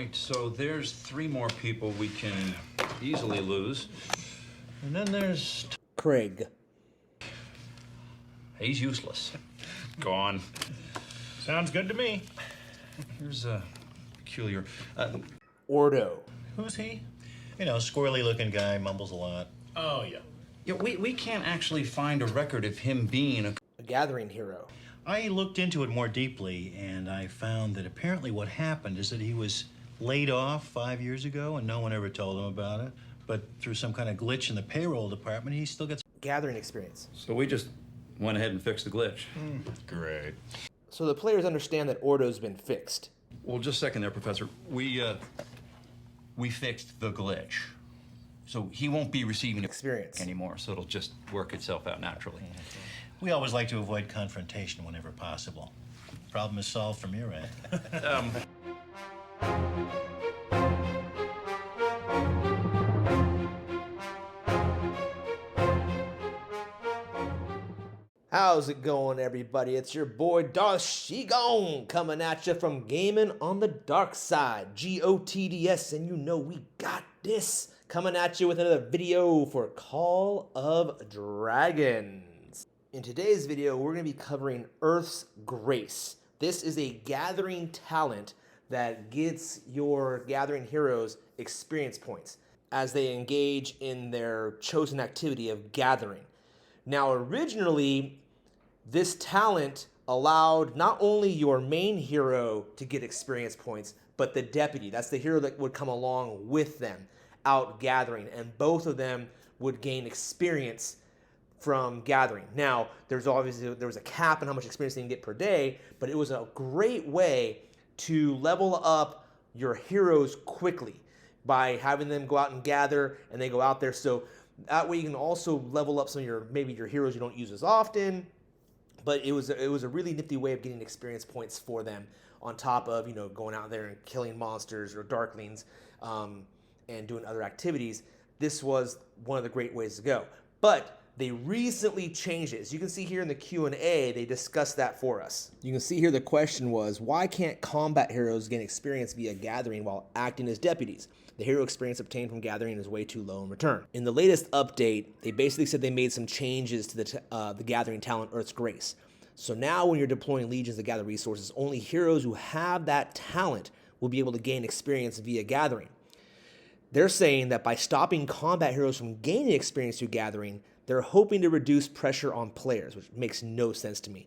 Right, so there's 3 more people we can easily lose. And then there's... Craig. He's useless. Gone. Sounds good to me. Here's a peculiar... Ordo. Who's he? You know, squirrely looking guy, mumbles a lot. Oh, yeah. Yeah, we can't actually find a record of him being A gathering hero. I looked into it more deeply, and I found that apparently what happened is that he was laid off 5 years ago, and no one ever told him about it. But through some kind of glitch in the payroll department, he still gets... Gathering experience. So we just went ahead and fixed the glitch. Great. So the players understand that Ordo's been fixed. Well, just a second there, Professor. We fixed the glitch. So he won't be receiving Experience. anymore, so it'll just work itself out naturally. We always like to avoid confrontation whenever possible. Problem is solved from your end. How's it going, everybody? It's your boy Darth Shigon coming at you from Gaming on the Dark Side, GOTDS, and you know we got this. Coming at you with another video for Call of Dragons. In today's video, we're going to be covering Earth's Grace. This is a gathering talent that gets your gathering heroes experience points as they engage in their chosen activity of gathering. Now, originally, this talent allowed not only your main hero to get experience points, but the deputy. That's the hero that would come along with them out gathering, and both of them would gain experience from gathering. Now, there was a cap on how much experience they can get per day, but it was a great way to level up your heroes quickly by having them go out and gather, and they go out there. So that way you can also level up some of your heroes you don't use as often. But it was a really nifty way of getting experience points for them on top of, you know, going out there and killing monsters or darklings and doing other activities. This was one of the great ways to go. But they recently changed it. As you can see here in the Q&A, they discussed that for us. You can see here the question was, why can't combat heroes gain experience via gathering while acting as deputies? The hero experience obtained from gathering is way too low in return. In the latest update, they basically said they made some changes to the gathering talent Earth's Grace. So now when you're deploying legions to gather resources, only heroes who have that talent will be able to gain experience via gathering. They're saying that by stopping combat heroes from gaining experience through gathering, they're hoping to reduce pressure on players, which makes no sense to me.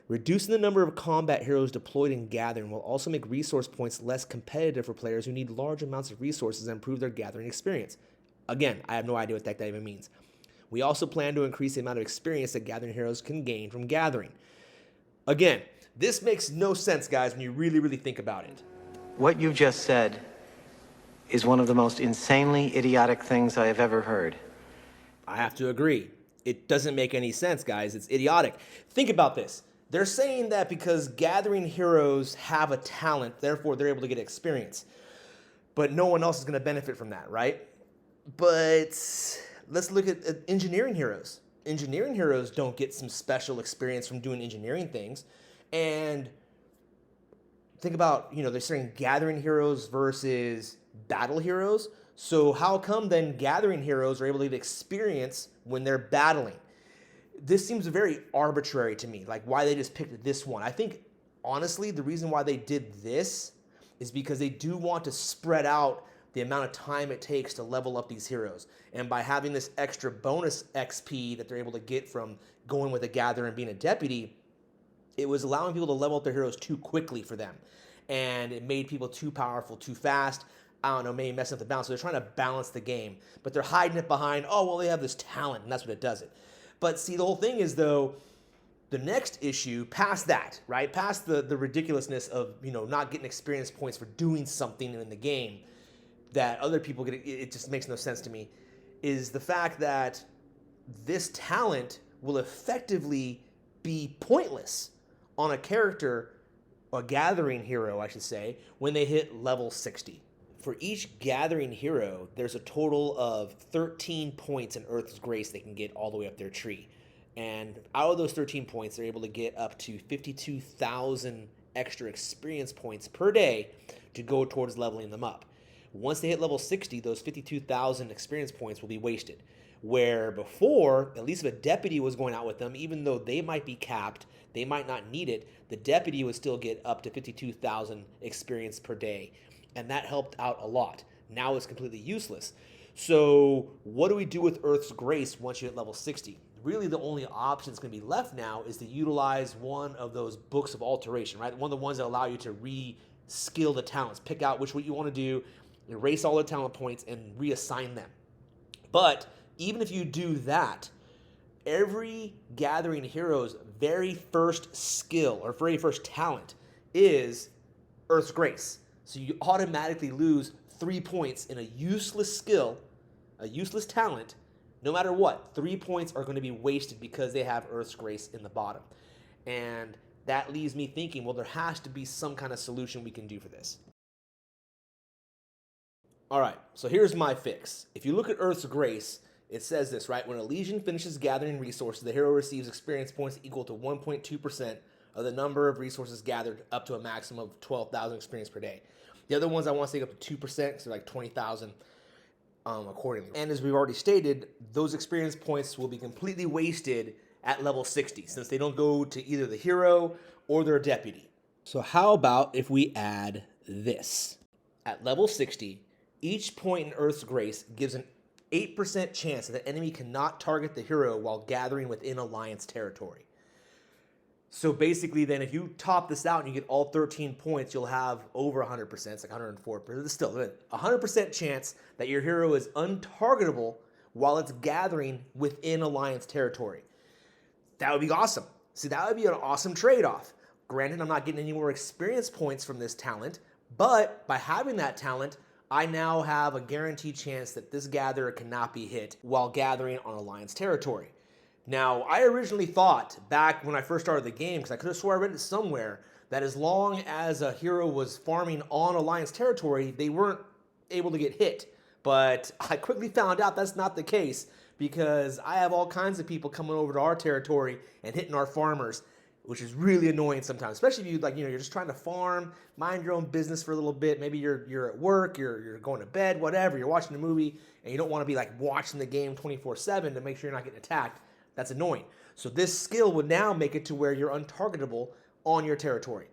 Reducing the number of combat heroes deployed in gathering will also make resource points less competitive for players who need large amounts of resources and improve their gathering experience. Again, I have no idea what that even means. We also plan to increase the amount of experience that gathering heroes can gain from gathering. Again, this makes no sense, guys, when you really think about it. What you just said is one of the most insanely idiotic things I have ever heard. I have to agree. It doesn't make any sense, guys. It's idiotic. Think about this. They're saying that because gathering heroes have a talent, therefore they're able to get experience. But no one else is going to benefit from that, right? But let's look at engineering heroes. Engineering heroes don't get some special experience from doing engineering things. And think about, you know, they're saying gathering heroes versus battle heroes. So how come then gathering heroes are able to get experience when they're battling? This seems very arbitrary to me, like why they just picked this one. I think, honestly, the reason why they did this is because they do want to spread out the amount of time it takes to level up these heroes. And by having this extra bonus XP that they're able to get from going with a gatherer and being a deputy, it was allowing people to level up their heroes too quickly for them. And it made people too powerful, too fast. I don't know, maybe messing up the balance. So they're trying to balance the game. But they're hiding it behind, oh, well, they have this talent, and that's what it does it. But see, the whole thing is, though, the next issue, past that, right? Past the ridiculousness of, you know, not getting experience points for doing something in the game that other people get, it just makes no sense to me, is the fact that this talent will effectively be pointless on a character, a gathering hero, I should say, when they hit level 60. For each gathering hero, there's a total of 13 points in Earth's Grace they can get all the way up their tree. And out of those 13 points, they're able to get up to 52,000 extra experience points per day to go towards leveling them up. Once they hit level 60, those 52,000 experience points will be wasted. Where before, at least if a deputy was going out with them, even though they might be capped, they might not need it, the deputy would still get up to 52,000 experience per day. And that helped out a lot. Now it's completely useless. So what do we do with Earth's Grace once you hit level 60? Really the only option that's going to be left now is to utilize one of those books of alteration, right? One of the ones that allow you to re-skill the talents, pick out which what you want to do, erase all the talent points, and reassign them. But even if you do that, every gathering hero's very first skill or very first talent is Earth's Grace. So you automatically lose 3 points in a useless skill, a useless talent. No matter what, 3 points are going to be wasted because they have Earth's Grace in the bottom. And that leaves me thinking, well, there has to be some kind of solution we can do for this. All right, so here's my fix. If you look at Earth's Grace, it says this, right? When a legion finishes gathering resources, the hero receives experience points equal to 1.2% of the number of resources gathered, up to a maximum of 12,000 experience per day. The other ones I want to take up to 2%, so like 20,000 accordingly. And as we've already stated, those experience points will be completely wasted at level 60, since they don't go to either the hero or their deputy. So how about if we add this? At level 60, each point in Earth's Grace gives an 8% chance that the enemy cannot target the hero while gathering within Alliance territory. So basically then if you top this out and you get all 13 points, you'll have over 100%, it's like 104%, but it's still a 100% chance that your hero is untargetable while it's gathering within Alliance territory. That would be awesome. See, that would be an awesome trade-off. Granted, I'm not getting any more experience points from this talent, but by having that talent, I now have a guaranteed chance that this gatherer cannot be hit while gathering on Alliance territory. Now, I originally thought back when I first started the game, because I could have swore I read it somewhere, that as long as a hero was farming on Alliance territory, they weren't able to get hit. But I quickly found out that's not the case, because I have all kinds of people coming over to our territory and hitting our farmers, which is really annoying sometimes, especially if you're just trying to farm, mind your own business for a little bit. Maybe you're at work, you're going to bed, whatever, you're watching a movie, and you don't want to be like watching the game 24/7 to make sure you're not getting attacked. That's annoying. So this skill would now make it to where you're untargetable on your territory.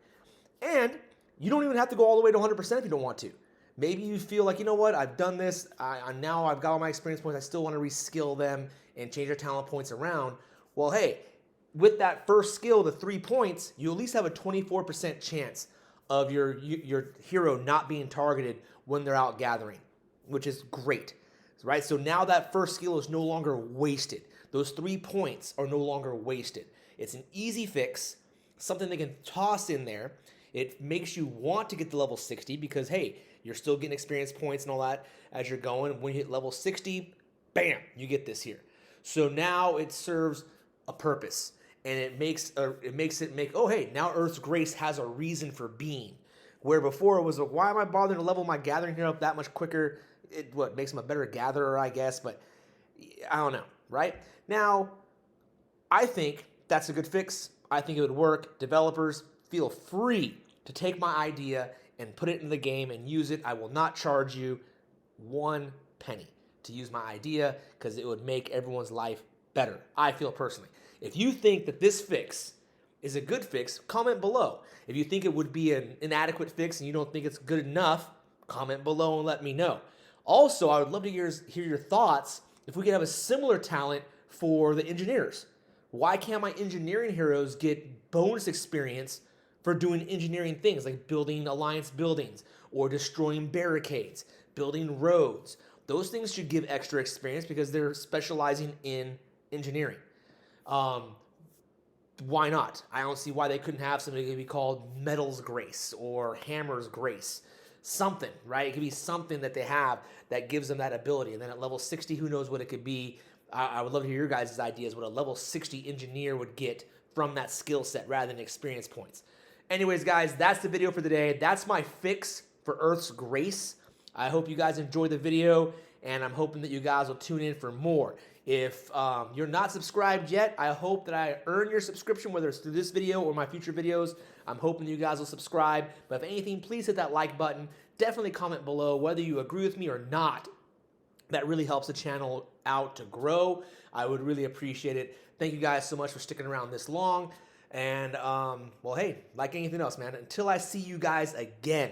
And you don't even have to go all the way to 100% if you don't want to. Maybe you feel like, you know what, I've done this, now I've got all my experience points, I still want to reskill them and change your talent points around. Well, hey, with that first skill, the 3 points, you at least have a 24% chance of your hero not being targeted when they're out gathering, which is great, right? So now that first skill is no longer wasted. Those 3 points are no longer wasted. It's an easy fix, something they can toss in there. It makes you want to get to level 60 because, hey, you're still getting experience points and all that as you're going. When you hit level 60, bam, you get this here. So now it serves a purpose, and it makes oh, hey, now Earth's Grace has a reason for being. Where before it was, why am I bothering to level my gathering here up that much quicker? It makes him a better gatherer, I guess, but I don't know, right? Now, I think that's a good fix. I think it would work. Developers, feel free to take my idea and put it in the game and use it. I will not charge you 1 penny to use my idea because it would make everyone's life better, I feel personally. If you think that this fix is a good fix, comment below. If you think it would be an inadequate fix and you don't think it's good enough, comment below and let me know. Also, I would love to hear your thoughts if we could have a similar talent for the engineers. Why can't my engineering heroes get bonus experience for doing engineering things like building Alliance buildings or destroying barricades, building roads? Those things should give extra experience because they're specializing in engineering. Why not? I don't see why they couldn't have something that could be called Metal's Grace or Hammer's Grace. Something, right? It could be something that they have that gives them that ability. And then at level 60, who knows what it could be. I would love to hear your guys' ideas what a level 60 engineer would get from that skill set rather than experience points. Anyways, guys, that's the video for the day. That's my fix for Earth's Grace. I hope you guys enjoyed the video, and I'm hoping that you guys will tune in for more. If you're not subscribed yet, I hope that I earn your subscription, whether it's through this video or my future videos. I'm hoping you guys will subscribe. But if anything, please hit that like button. Definitely comment below whether you agree with me or not. That really helps the channel out to grow. I would really appreciate it. Thank you guys so much for sticking around this long. And, well, hey, like anything else, man, until I see you guys again,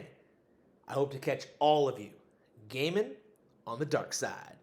I hope to catch all of you gaming on the dark side.